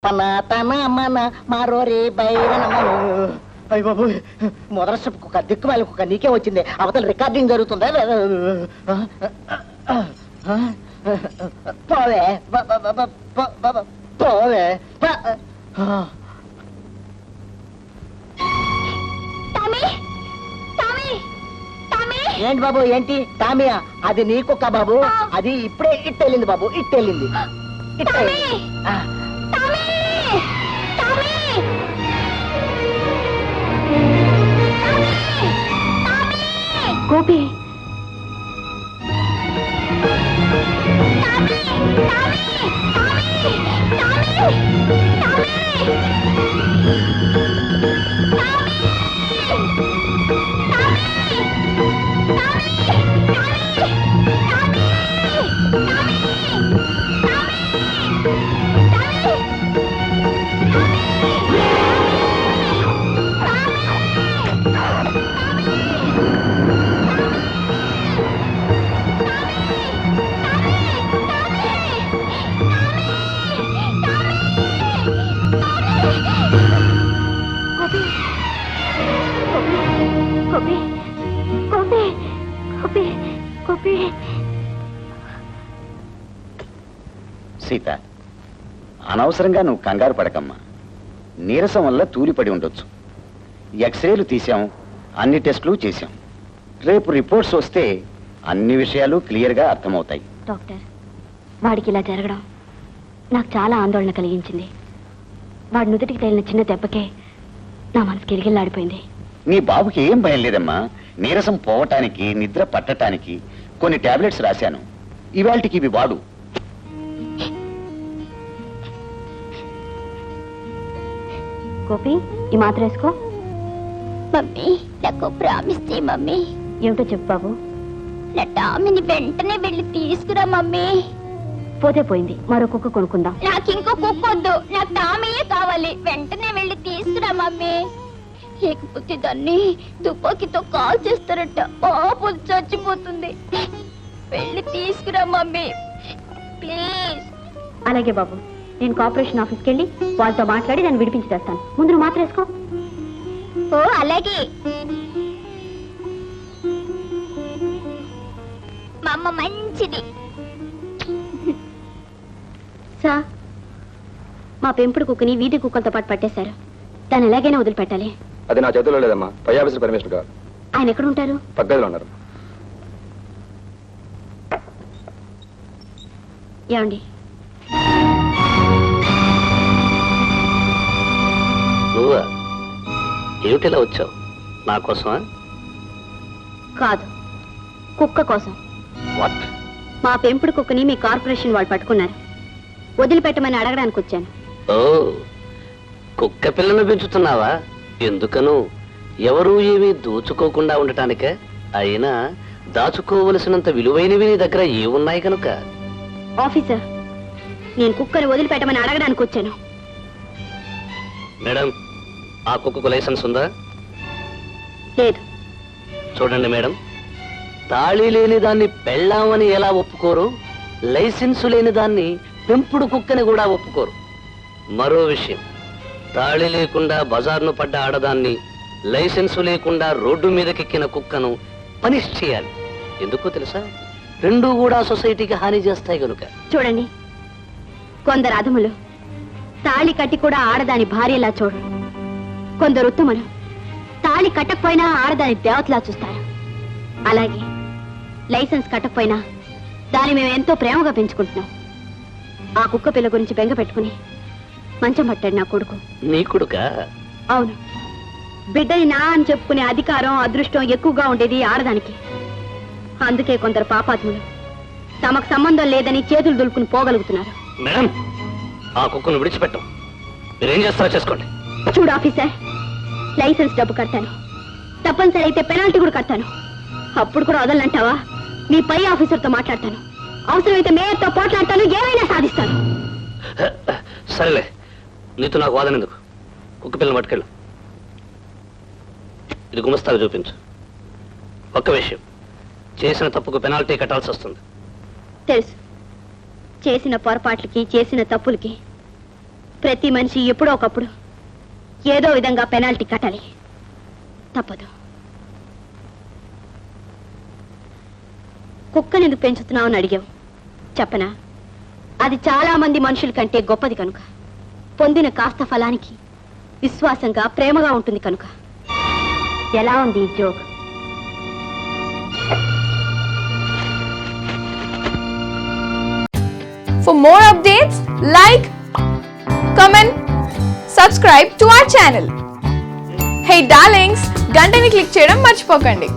తన తన మన మారోరే బైరనమను. అయ్య బాబు, మొదటి కుక్క దిక్కుమాలి కుక్క నీకే వచ్చింది. అవతల రికార్డింగ్ జరుగుతుందా? పోవే పోవే. ఏంటి బాబు, ఏంటి టామియా? అది నీ కుక్క బాబు, అది ఇప్పుడే ఇట్టెళ్ళింది బాబు, ఇట్టెళ్ళింది. గోపి, సీత, అనవసరంగా నువ్వు కంగారు పడకమ్మా. నీరసం వల్ల తూలిపడి ఉండొచ్చు. ఎక్స్రేలు తీసాం, అన్ని టెస్టులు చేశాం. రేపు రిపోర్ట్స్ వస్తే అన్ని విషయాలు క్లియర్గా అర్థమవుతాయి. డాక్టర్, వాడికి ఇలా జరగడం నాకు చాలా ఆందోళన కలిగించింది. వాడి నుదుటికి తగిలిన చిన్న దెబ్బకే నా మనసు గిరిగిల్లాడిపోయింది. నీ బాబుకి ఏం భయం లేదమ్మా. నీరసం పోవటానికి, నిద్ర పట్టటానికి కొన్ని టాబ్లెట్స్ రాశాను. ఇవాళకి ఇవి వాడు. గోపి, ఈ మాత్ర వేసుకో. మమ్మీ, నాకు ప్రామిస్ చేయి మమ్మీ. ఏమిటో చెప్పు బాబు. నా టామిని వెంటనే వెళ్ళి తీసుకురా మమ్మీ. పోతే పోయింది, మరో కుక్క కొనుక్కుందాం. నాకు ఇంకో కుక్క వద్దు, నాకు టామీయే కావాలి. వెంటనే వెళ్ళి తీసుకురా మమ్మీ. లేకపోతే దాన్ని తుపాకీతో కాల్ చేస్తారట. పాపం చచ్చిపోతుంది. వెళ్ళి తీసుకురా మమ్మీ ప్లీజ్. అలాగే బాబు, నేను కార్పొరేషన్ ఆఫీస్కి వెళ్ళి వాళ్ళతో మాట్లాడి దాన్ని విడిపించి తెస్తాను. ముందు నువ్వు మాత్రం వేసుకో. ఓ అలాగే. మా అమ్మ మంచిది. సార్, మా పెంపుడు కుక్కని వీధి కుక్కలతో పాటు పట్టేశారు. దాన్ని ఎలాగైనా వదిలిపెట్టాలి. అది నా చేతుల్లో లేదమ్మా. పై ఆఫీసర్ పర్మిషన్ కావాలి. ఆయన ఎక్కడ ఉంటారు? పక్కగదిలో ఉన్నారు. ఏమండి, నువ్వా? ఏమిటిలా వచ్చావు? నా కోసమా? కాదు, కుక్క కోసం. వాట్? మా పెంపుడు కుక్కని మీ కార్పొరేషన్ వాళ్ళు పట్టుకున్నారు. వదిలిపెట్టమని అడగడానికి వచ్చాను. ఓ, కుక్క పిల్లను పెంచుతున్నావా? ఎందుకను? ఎవరూ ఏమీ దోచుకోకుండా ఉండటానికే? అయినా దాచుకోవలసినంత విలువైనవి నీ దగ్గర ఏమున్నాయి కనుక? ఆఫీసర్, నేను కుక్కని వదిలిపెట్టమని అడగడానికి వచ్చాను. మేడం, ఆ కుక్కకు లైసెన్స్ ఉందా? లేదు. చూడండి మేడం, తాళి లేని దాన్ని పెళ్ళామని ఎలా ఒప్పుకోరు, లైసెన్సు లేని దాన్ని పెంపుడు కుక్కని కూడా ఒప్పుకోరు. మరో విషయం, తాళి లేకుండా బజార్ను పడ్డ ఆడదాన్ని, లైసెన్సు లేకుండా రోడ్డు మీదకెక్కిన కుక్కను పనిష్ చేయాలి. ఎందుకో తెలుసా? రెండూ కూడా సొసైటీకి హాని చేస్తాయి గనుక. చూడండి, కొందరు అధములు తాళి కట్టి కూడా ఆడదాని భార్యలా చూడరు. కొందరు ఉత్తములు తాళి కట్టకపోయినా ఆడదాని దేవతలా చూస్తారు. అలాగే లైసెన్స్ కట్టకపోయినా దాన్ని మేము ఎంతో ప్రేమగా పెంచుకుంటున్నాం. ఆ కుక్క పిల్ల గురించి బెంగ పెట్టుకుని మంచం పట్టాడు నా కొడుకు. నీ కొడుకా? అవును. బిడ్డని నా అని చెప్పుకునే అధికారం, అదృష్టం ఎక్కువగా ఉండేది ఆడదానికి. అందుకే కొందరు పాపాత్ములు తమకు సంబంధం లేదని చేతులు దులుపుకుని పోగలుగుతున్నారు. మేడం, ఆ కుక్కను విడిచిపెట్టం. మీరేం చేస్తారో చేసుకోండి. చూడు ఆఫీసర్, లైసెన్స్ డబ్బు కడతాను, తప్పనిసరి అయితే పెనాల్టీ కూడా కడతాను. అప్పుడు కూడా వదలంటావా? మీ పై ఆఫీసర్తో మాట్లాడతాను. అవసరమైతే మేయర్తో పోట్లాడతాను. ఏమైనా సాధిస్తాను. సరేలే, నీతో నాకు వాదన ఎందుకు? కుక్క పిల్లని పట్టుకెళ్ళు. ఇది గుమస్తాగా చూపించు. ఒక్క విషయం, చేసిన తప్పుకు పెనాల్టీ కట్టాల్సి వస్తుంది. తెలుసు. చేసిన పొరపాట్లకి, చేసిన తప్పులకి ప్రతి మనిషి ఎప్పుడో ఒకప్పుడు ఏదో విధంగా పెనాల్టీ కట్టాలి, తప్పదు. కుక్కని ఎందుకు పెంచుతున్నావు అని అడిగావు, చెప్పనా? అది చాలా మంది మనుషుల కంటే గొప్పది కనుక, పొందిన కాస్త ఫలానికి విశ్వాసంగా ప్రేమగా ఉంటుంది కనుక. ఎలా ఉంది ఈ joke? For more updates, like, comment, subscribe to our channel. Hey darlings, గంటని click చేయడం మర్చిపోకండి.